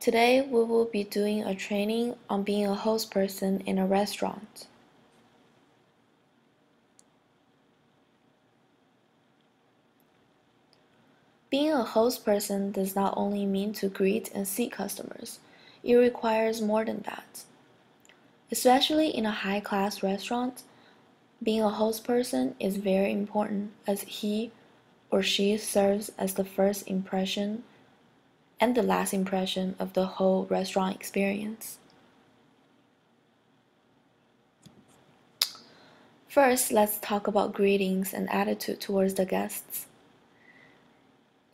Today we will be doing a training on being a host person in a restaurant. Being a host person does not only mean to greet and seat customers, it requires more than that. Especially in a high-class restaurant, being a host person is very important as he or she serves as the first impression and the last impression of the whole restaurant experience. First, let's talk about greetings and attitude towards the guests.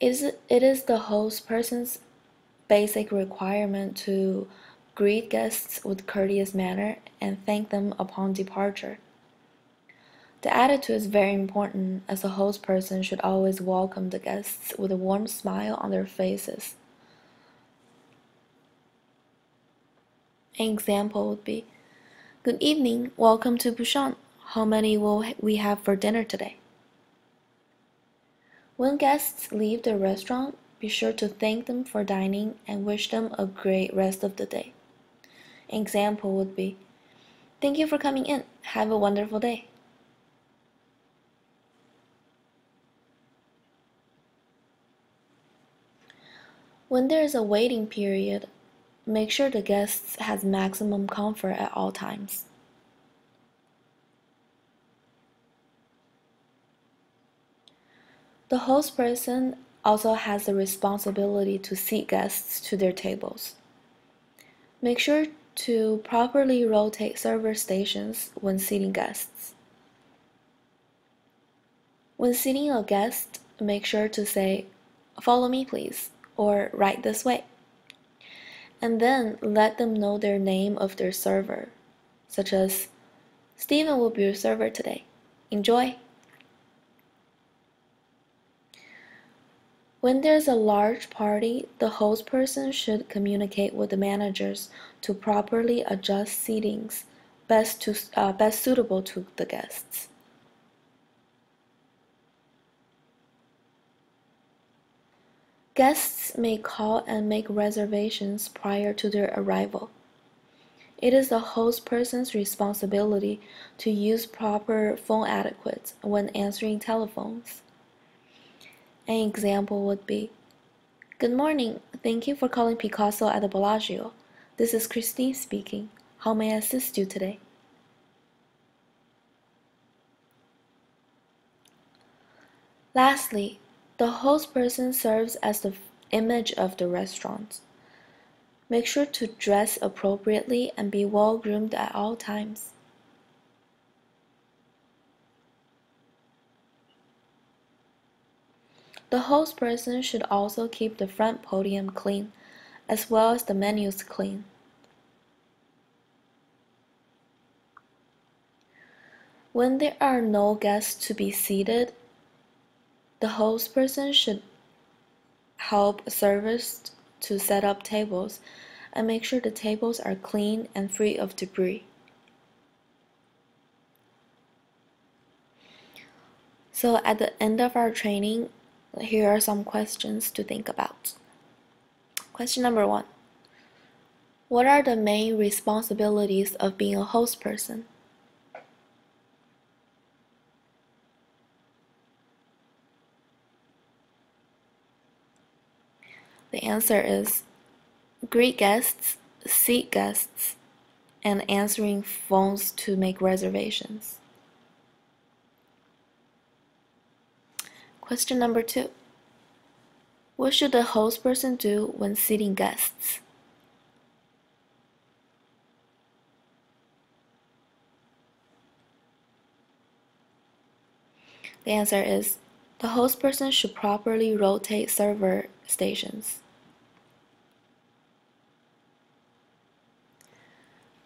It is the host person's basic requirement to greet guests with courteous manner and thank them upon departure. The attitude is very important as a host person should always welcome the guests with a warm smile on their faces. An example would be, "Good evening, welcome to Bouchon. How many will we have for dinner today?" When guests leave the restaurant, be sure to thank them for dining and wish them a great rest of the day. An example would be, "Thank you for coming in. Have a wonderful day." When there is a waiting period, make sure the guest has maximum comfort at all times. The host person also has the responsibility to seat guests to their tables. Make sure to properly rotate server stations when seating guests. When seating a guest, make sure to say, "Follow me please," or "Right this way." And then let them know their name of their server, such as, "Steven will be your server today. Enjoy." When there's a large party, the host person should communicate with the managers to properly adjust seatings best suitable to the guests. Guests may call and make reservations prior to their arrival. It is the host person's responsibility to use proper phone etiquette when answering telephones. An example would be, "Good morning. Thank you for calling Picasso at the Bellagio. This is Christine speaking. How may I assist you today?" Lastly, the host person serves as the image of the restaurant. Make sure to dress appropriately and be well groomed at all times. The host person should also keep the front podium clean, as well as the menus clean. When there are no guests to be seated, the host person should help servers to set up tables and make sure the tables are clean and free of debris. So at the end of our training, here are some questions to think about. Question number 1. What are the main responsibilities of being a host person? The answer is greet guests, seat guests, and answering phones to make reservations. Question number 2. What should the host person do when seating guests? The answer is the host person should properly rotate server stations.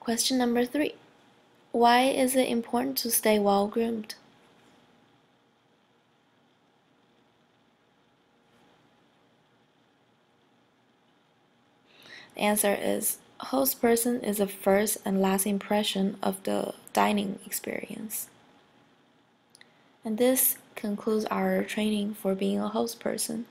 Question number 3. Why is it important to stay well groomed? The answer is host person is the first and last impression of the dining experience. And this concludes our training for being a host person.